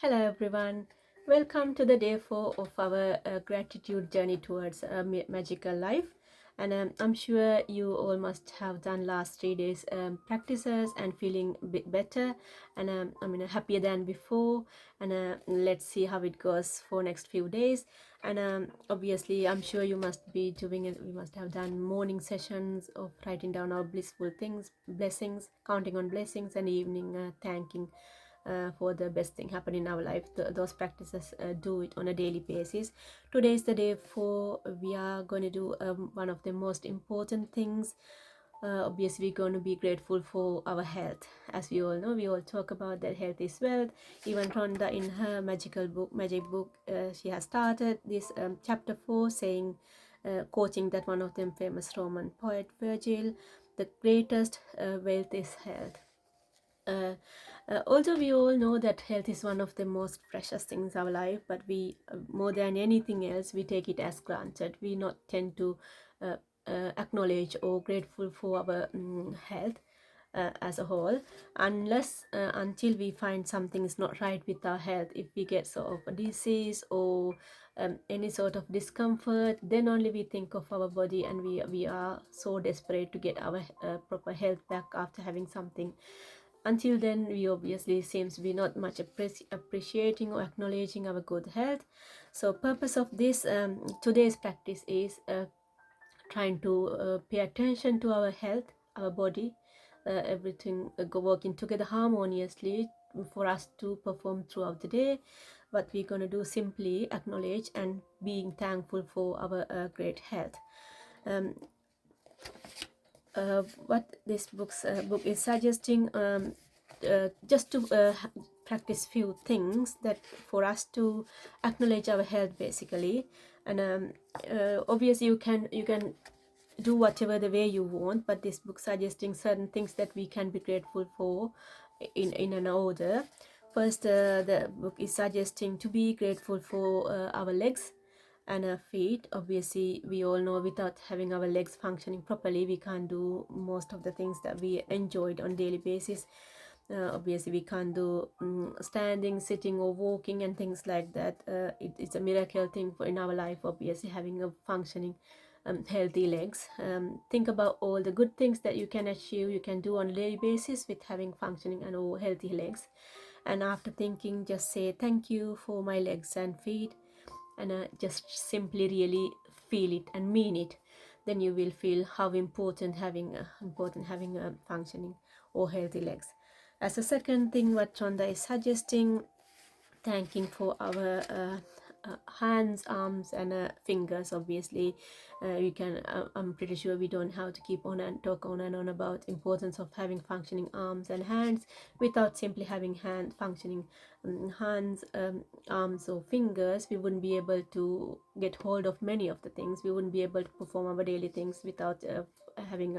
Hello everyone. Welcome to the day 4 of our gratitude journey towards a magical life. And I'm sure you all must have done last 3 days practices and feeling a bit better and happier than before. And let's see how it goes for next few days. And obviously, I'm sure you must be doing it. We must have done morning sessions of writing down our blissful things, blessings, counting on blessings, and evening thanking for the best thing happen in our life. Those practices, do it on a daily basis. Today is the day for we are going to do one of the most important things. Obviously we're going to be grateful for our health. As we all know, we all talk about that health is wealth. Even Rhonda in her magic book, she has started this chapter 4 saying, quoting that one of them famous Roman poet Virgil, the greatest wealth is health. Although we all know that health is one of the most precious things in our life, but we, more than anything else, we take it as granted. We not tend to acknowledge or grateful for our health as a whole, unless until we find something is not right with our health. If we get sort of a disease or any sort of discomfort, then only we think of our body, and we are so desperate to get our proper health back after having something. Until then, we obviously seems to be not much appreciating or acknowledging our good health. So purpose of this today's practice is trying to pay attention to our health, our body, everything working together harmoniously for us to perform throughout the day. What we're going to do, simply acknowledge and being thankful for our great health. um, what this book is suggesting, just to practice few things that for us to acknowledge our health basically. And obviously you can do whatever the way you want, but this book suggesting certain things that we can be grateful for in an order. First, the book is suggesting to be grateful for our legs and our feet. Obviously we all know without having our legs functioning properly, we can't do most of the things that we enjoyed on daily basis. Obviously we can't do standing, sitting or walking and things like that. It's a miracle thing for in our life, obviously, having a functioning healthy legs. Think about all the good things that you can achieve, you can do on a daily basis with having functioning and all healthy legs. And after thinking, just say thank you for my legs and feet, and just simply really feel it and mean it. Then you will feel how important having a functioning or healthy legs. As a second thing, what Rhonda is suggesting, thanking for our hands, arms and fingers. Obviously we can, I'm pretty sure we don't have to keep on and talk on and on about importance of having functioning arms and hands. Without simply having functioning hands, arms or fingers, we wouldn't be able to get hold of many of the things. We wouldn't be able to perform our daily things without having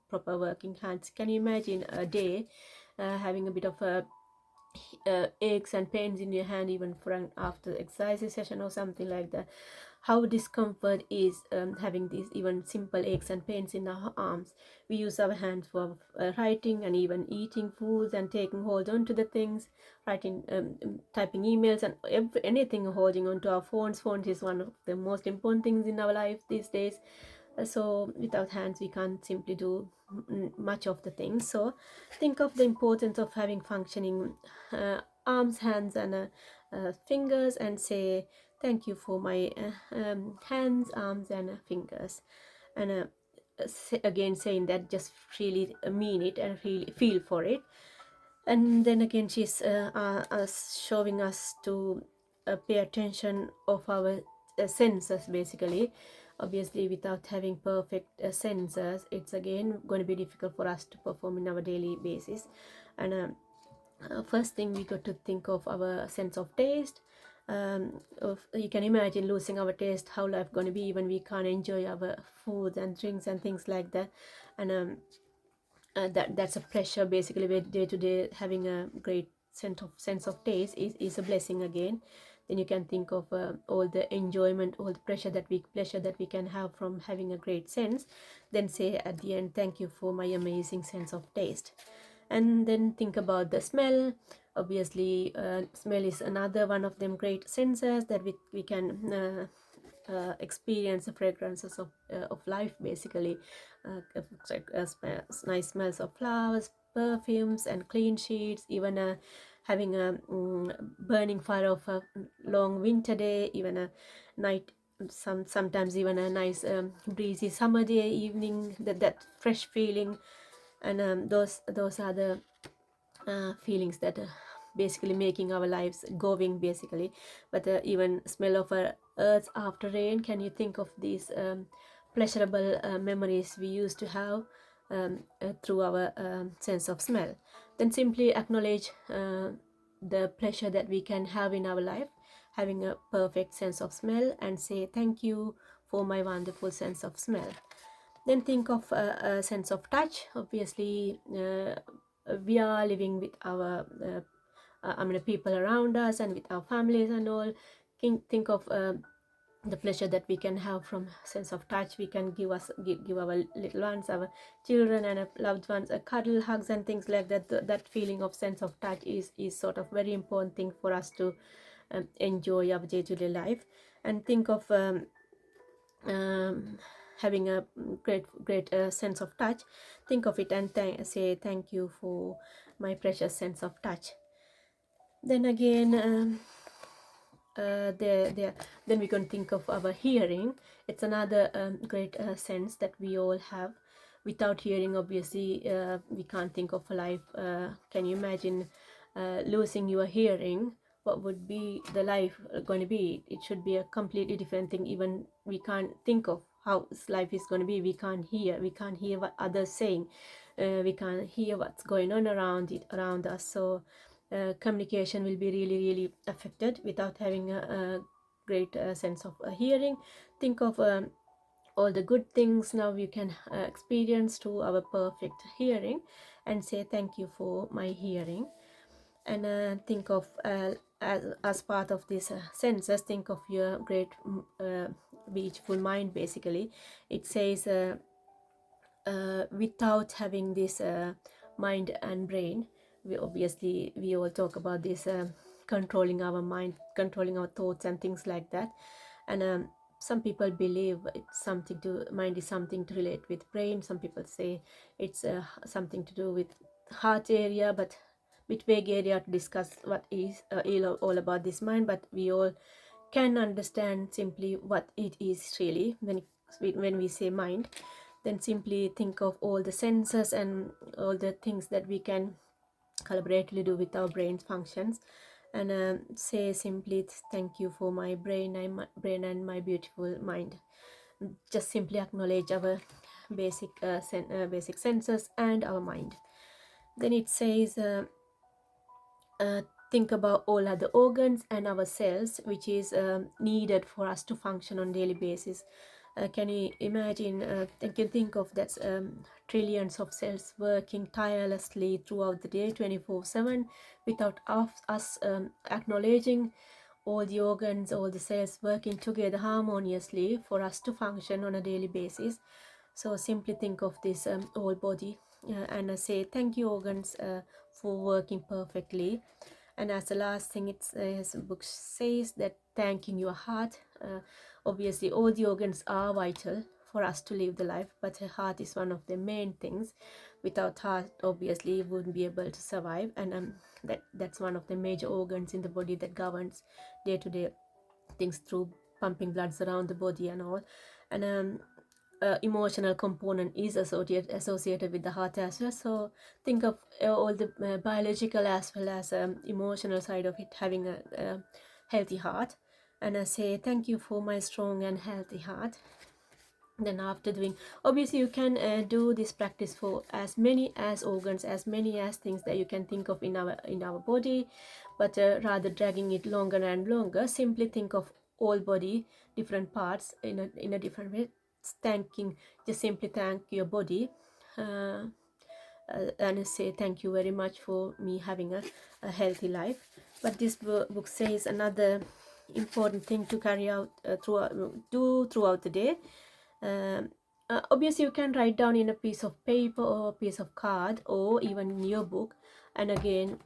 proper working hands. Can you imagine a day having a bit of a aches and pains in your hand, even for an after exercise session or something like that? How discomfort is having these even simple aches and pains in our arms. We use our hands for writing and even eating foods and taking hold on to the things, writing, typing emails and anything, holding on to our phones. Phones is one of the most important things in our life these days. So without hands we can't simply do much of the things. So think of the importance of having functioning arms, hands and fingers, and say thank you for my hands, arms and fingers. And again saying that, just really mean it and really feel for it. And then again she's showing us to pay attention of our senses basically. Obviously without having perfect senses, it's again going to be difficult for us to perform in our daily basis. And first thing, we got to think of our sense of taste. You can imagine losing our taste, how life going to be when we can't enjoy our food and drinks and things like that. And that's a pressure basically. With day to day having a great sense of taste is a blessing again. Then you can think of all the enjoyment, all the pleasure that we can have from having a great sense. Then say at the end, thank you for my amazing sense of taste. And then think about the smell. Obviously, smell is another one of them great senses that we can experience the fragrances of life, basically. Nice smells of flowers, perfumes, and clean sheets, even having a burning fire of a long winter day, even a night, sometimes even a nice breezy summer day evening, that fresh feeling. And those are the feelings that basically making our lives going, basically. But even smell of earth after rain, can you think of these pleasurable memories we used to have through our sense of smell? Then simply acknowledge the pleasure that we can have in our life, having a perfect sense of smell, and say thank you for my wonderful sense of smell. Then think of a sense of touch. Obviously, we are living with our people around us and with our families and all. Think of the pleasure that we can have from sense of touch. We can give our little ones, our children and loved ones, a cuddle, hugs, and things like that. That feeling of sense of touch is sort of very important thing for us to enjoy our day-to-day life. And think of um, having a great sense of touch. Think of it and say thank you for my precious sense of touch. Then again, then we can think of our hearing. It's another great sense that we all have. Without hearing, obviously, we can't think of a life. Can you imagine losing your hearing? What would be the life going to be? It should be a completely different thing. Even we can't think of how life is going to be. We can't hear what others saying. We can't hear what's going on around us. So communication will be really affected without having a great sense of hearing. Think of all the good things now you can experience through our perfect hearing, and say thank you for my hearing. And think of as part of this senses, think of your great beautiful mind, basically. It says without having this mind and brain, we all talk about this controlling our mind, controlling our thoughts and things like that. And some people believe it's something to mind is something to relate with brain. Some people say it's something to do with heart area, but bit vague area to discuss what is all about this mind. But we all can understand simply what it is really when we say mind. Then simply think of all the senses and all the things that we can collaboratively do with our brain functions, and say simply thank you for my brain and my beautiful mind. Just simply acknowledge our basic senses and our mind. Then it says think about all other organs and our cells, which is needed for us to function on daily basis. Can you imagine, you can think of that trillions of cells working tirelessly throughout the day 24/7 without us acknowledging all the organs, all the cells working together harmoniously for us to function on a daily basis. So simply think of this whole body and say thank you organs for working perfectly. And as the last thing, the book says that thanking your heart. Obviously, all the organs are vital for us to live the life, but the heart is one of the main things. Without heart, obviously, you wouldn't be able to survive, and that's one of the major organs in the body that governs day-to-day things through pumping bloods around the body and all. And emotional component is associated with the heart as well. So think of all the biological as well as emotional side of it, having a healthy heart. And I say thank you for my strong and healthy heart. Then after doing, obviously you can do this practice for as many as organs, as many as things that you can think of in our body, but rather dragging it longer and longer, simply think of all body, different parts in a different way. Just simply thank your body, and say thank you very much for me having a healthy life. But this book says another important thing to carry out throughout the day. Obviously you can write down in a piece of paper or a piece of card or even in your book. And again,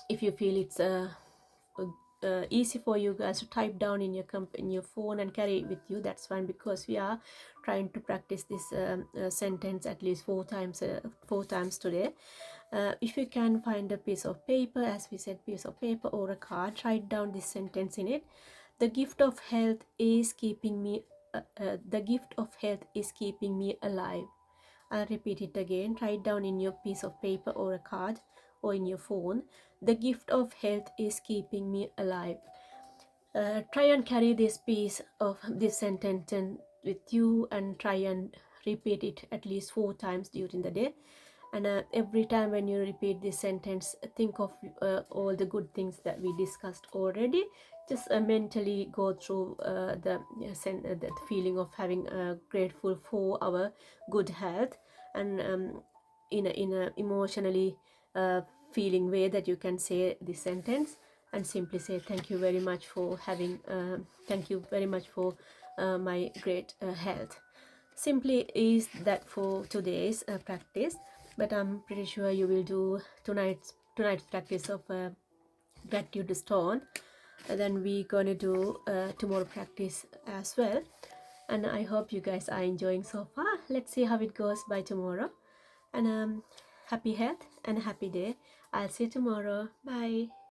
if you feel it's easy for you guys to type down in your phone and carry it with you, that's fine, because we are trying to practice this sentence at least 4 times today. If you can find a piece of paper, as we said, piece of paper or a card, write down this sentence in it. The gift of health is keeping me the gift of health is keeping me alive. I'll repeat it again. Write down in your piece of paper or a card or in your phone. The gift of health is keeping me alive. Try and carry this piece of this sentence with you and try and repeat it at least 4 times during the day. And every time when you repeat this sentence, think of all the good things that we discussed already. Just mentally go through the feeling of having grateful for our good health, and in a emotionally feeling way that you can say this sentence and simply say thank you very much for having thank you very much for my great health. Simply is that for today's practice, but I'm pretty sure you will do tonight's practice of gratitude stone, and then we're gonna do tomorrow practice as well. And I hope you guys are enjoying so far. Let's see how it goes by tomorrow. And happy health and happy day. I'll see you tomorrow. Bye.